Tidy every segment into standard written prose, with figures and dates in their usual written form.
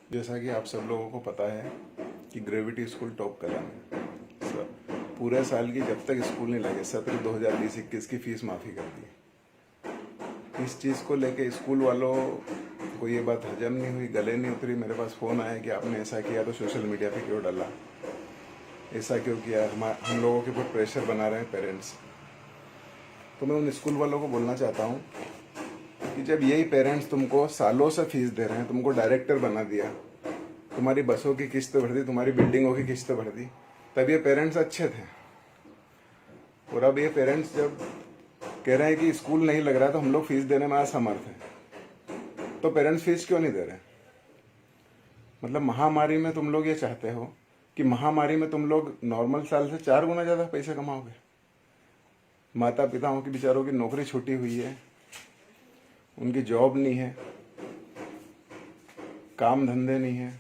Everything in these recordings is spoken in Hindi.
जैसा कि आप सब लोगों को पता है कि ग्रेविटी स्कूल टॉप कला में पूरे साल की जब तक स्कूल नहीं लगे सत्र 2020-21 की फीस माफ़ी कर दी। इस चीज़ को लेके स्कूल वालों को ये बात हजम नहीं हुई, गले नहीं उतरी। मेरे पास फ़ोन आया कि आपने ऐसा किया तो सोशल मीडिया पे क्यों डाला, ऐसा क्यों किया, हम लोगों के ऊपर प्रेशर बना रहे हैं पेरेंट्स। तो मैं उन स्कूल वालों को बोलना चाहता हूँ कि जब यही पेरेंट्स तुमको सालों से फीस दे रहे हैं, तुमको डायरेक्टर बना दिया, तुम्हारी बसों की किस्त भर दी, तुम्हारी बिल्डिंगों की किस्त भर दी, तब ये पेरेंट्स अच्छे थे। और अब ये पेरेंट्स जब कह रहे हैं कि स्कूल नहीं लग रहा तो हम लोग फीस देने में असमर्थ हैं, तो पेरेंट्स फीस क्यों नहीं दे रहे? मतलब महामारी में तुम लोग ये चाहते हो कि महामारी में तुम लोग नॉर्मल साल से 4 गुना ज़्यादा पैसे कमाओगे। माता पिताओं की बेचारों की नौकरी छूटी हुई है, उनकी जॉब नहीं है, काम धंधे नहीं है,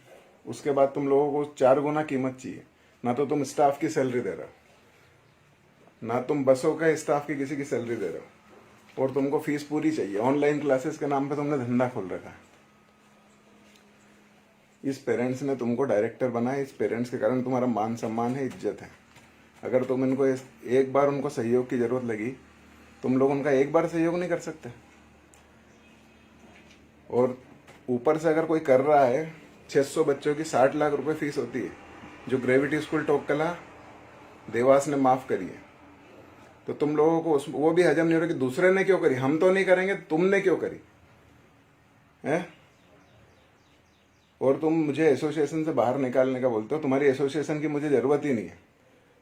उसके बाद तुम लोगों को 4 गुना कीमत चाहिए। ना तो तुम स्टाफ की सैलरी दे रहे हो, ना तुम बसों का स्टाफ की किसी की सैलरी दे रहे हो, और तुमको फीस पूरी चाहिए। ऑनलाइन क्लासेस के नाम पे तुमने धंधा खोल रखा है। इस पेरेंट्स ने तुमको डायरेक्टर बनाया, इस पेरेंट्स के कारण तुम्हारा मान सम्मान है, इज्जत है। अगर तुम इनको एक बार उनको सहयोग की जरूरत लगी, तुम लोग उनका एक बार सहयोग नहीं कर सकते। और ऊपर से अगर कोई कर रहा है, 600 बच्चों की 60 लाख रुपए फीस होती है, जो ग्रेविटी स्कूल टॉप कला देवास ने माफ करी है, तो तुम लोगों को वो भी हजम नहीं हो रहा कि दूसरे ने क्यों करी, हम तो नहीं करेंगे, तुमने क्यों करी है? और तुम मुझे एसोसिएशन से बाहर निकालने का बोलते हो। तुम्हारी एसोसिएशन की मुझे ज़रूरत ही नहीं है,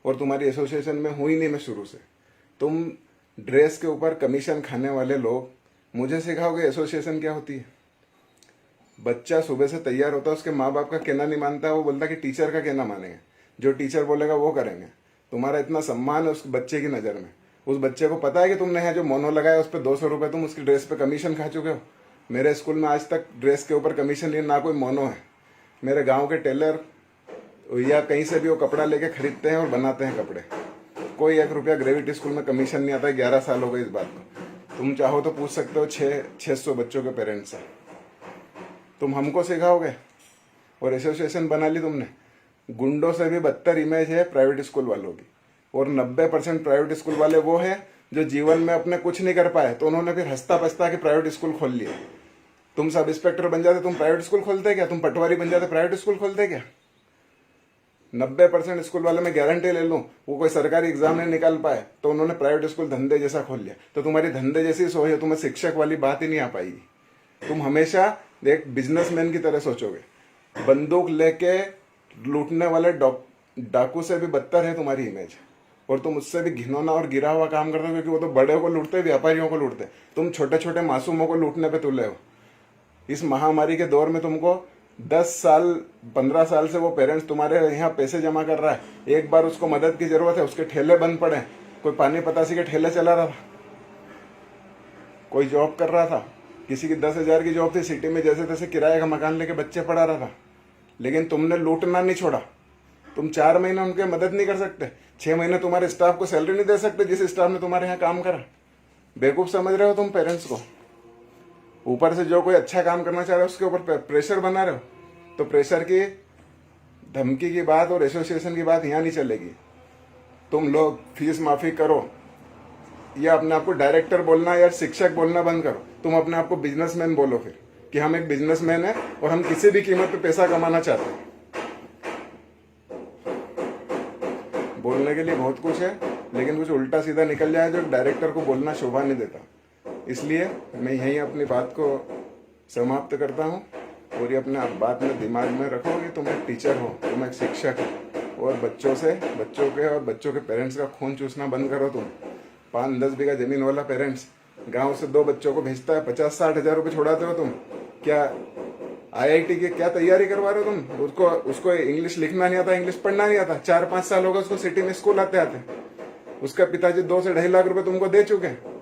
और तुम्हारी एसोसिएशन में हुई नहीं मैं शुरू से। तुम ड्रेस के ऊपर कमीशन खाने वाले लोग मुझे सिखाओगे एसोसिएशन क्या होती है? बच्चा सुबह से तैयार होता है, उसके माँ बाप का कहना नहीं मानता, वो बोलता कि टीचर का कहना मानेंगे, जो टीचर बोलेगा वो करेंगे। तुम्हारा इतना सम्मान है उस बच्चे की नज़र में। उस बच्चे को पता है कि तुमने यहाँ जो मोनो लगाया उस पर 200 रुपये तुम उसकी ड्रेस पे कमीशन खा चुके हो। मेरे स्कूल में आज तक ड्रेस के ऊपर कमीशन नहीं, ना कोई मोनो है। मेरे गाँव के टेलर या कहीं से भी वो कपड़ा लेके खरीदते हैं और बनाते हैं कपड़े। कोई 1 रुपया ग्रेविटी स्कूल में कमीशन नहीं आता है। 11 साल हो गए इस बात को। तुम चाहो तो पूछ सकते हो 600 बच्चों के पेरेंट्स से। तुम हमको सिखाओगे? और एसोसिएशन बना ली तुमने। गुंडों से भी बदतर इमेज है प्राइवेट स्कूल वालों की। और 90% प्राइवेट स्कूल वाले वो हैं जो जीवन में अपने कुछ नहीं कर पाए, तो उन्होंने फिर हंसता पछता के प्राइवेट स्कूल खोल लिए। तुम सब इंस्पेक्टर बन जाते, तुम प्राइवेट स्कूल खोलते क्या? तुम पटवारी बन जाते, प्राइवेट स्कूल खोलते क्या? 90% स्कूल वाले मैं गारंटी ले लूँ, वो कोई सरकारी एग्जाम नहीं निकाल पाए तो उन्होंने प्राइवेट स्कूल धंधे जैसा खोल लिया। तो तुम्हारी धंधे जैसी सोच है, तुम्हें शिक्षक वाली बात ही नहीं आ पाएगी। तुम हमेशा एक बिजनेसमैन की तरह सोचोगे। बंदूक लेके लूटने वाले डाकू से भी बदतर है तुम्हारी इमेज। और तुम उससे भी घिनौना और गिरा हुआ काम करते हो, क्योंकि वो तो बड़े को लूटते, व्यापारियों को लूटते, तुम छोटे छोटे मासूमों को लूटने पे तुले हो। इस महामारी के दौर में तुमको 10 साल 15 साल से वो पेरेंट्स तुम्हारे यहाँ पैसे जमा कर रहा है, एक बार उसको मदद की जरूरत है, उसके ठेले बंद पड़े। कोई पानी पतासी के ठेले चला रहा था, कोई जॉब कर रहा था, किसी की 10,000 की जॉब थी, सिटी में जैसे तैसे किराए का मकान लेके बच्चे पढ़ा रहा था, लेकिन तुमने लूटना नहीं छोड़ा। तुम 4 महीने उनके मदद नहीं कर सकते, 6 महीने तुम्हारे स्टाफ को सैलरी नहीं दे सकते जिस स्टाफ ने तुम्हारे यहाँ काम करा। बेवकूफ़ समझ रहे हो तुम पेरेंट्स को। ऊपर से जो कोई अच्छा काम करना चाह रहा है उसके ऊपर प्रेशर बना रहे हो। तो प्रेशर की धमकी की बात और एसोसिएशन की बात यहाँ नहीं चलेगी। तुम लोग फीस माफ़ी करो, या अपने आप को डायरेक्टर बोलना या शिक्षक बोलना बंद करो। तुम अपने आप को बिजनेसमैन बोलो फिर, कि हम एक बिजनेसमैन है और हम किसी भी कीमत पे पैसा कमाना चाहते हैं। बोलने के लिए बहुत कुछ है, लेकिन कुछ उल्टा सीधा निकल जाए जो डायरेक्टर को बोलना शोभा नहीं देता। इसलिए मैं यहीं अपनी बात को समाप्त करता हूँ। और ये अपने बात में दिमाग में रखो कि तुम एक टीचर हो, तुम एक शिक्षक हो, और बच्चों के पेरेंट्स का खून चूसना बंद करो। तुम 5-10 बीघा जमीन वाला पेरेंट्स गांव से 2 बच्चों को भेजता है, 50-60 हज़ार रुपये छोड़ाते हो तुम। क्या आईआईटी की क्या तैयारी करवा रहे हो तुम? उसको इंग्लिश लिखना नहीं आता, इंग्लिश पढ़ना नहीं आता। 4-5 साल होगा उसको सिटी में स्कूल आते आते। उसका पिताजी 2 से 2.5 लाख रुपए तुमको दे चुके हैं।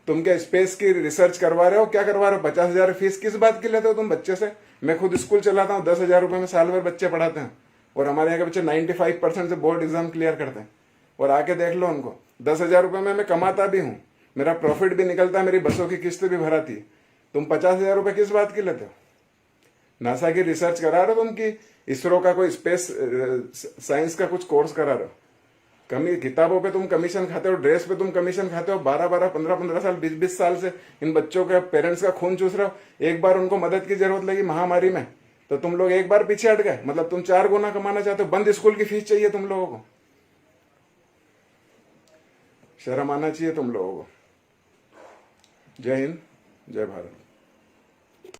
तुम क्या स्पेस की रिसर्च करवा रहे हो? क्या करवा रहे हो? 50,000 फीस किस बात की लेते हो तुम बच्चे से? मैं खुद स्कूल चलाता हूँ, 10,000 रुपये में साल भर बच्चे पढ़ाते हैं, और हमारे यहाँ के बच्चे 95% से बोर्ड एग्जाम क्लियर करते हैं। और आके देख लो उनको, 10,000 रुपये में मैं कमाता भी हूँ, मेरा प्रॉफिट भी निकलता है, मेरी बसों की किस्त भी भराती है। तुम 50,000 रुपये किस बात की लेते हो? नासा की रिसर्च करा रहे हो तुम कि इसरो का कोई स्पेस साइंस का कुछ कोर्स करा रहे हो? किताबों पे तुम कमीशन खाते हो, ड्रेस पे तुम कमीशन खाते हो, 12-12, 15-15 साल, 20-20 साल से इन बच्चों के पेरेंट्स का खून चूस रहे हो। एक बार उनको मदद की जरूरत लगी महामारी में तो तुम लोग एक बार पीछे हट गए। मतलब तुम 4 गुना कमाना चाहते हो। बंद स्कूल की फीस चाहिए तुम लोगों को। शर्म आना चाहिए तुम लोगों को। जय हिंद, जय भारत।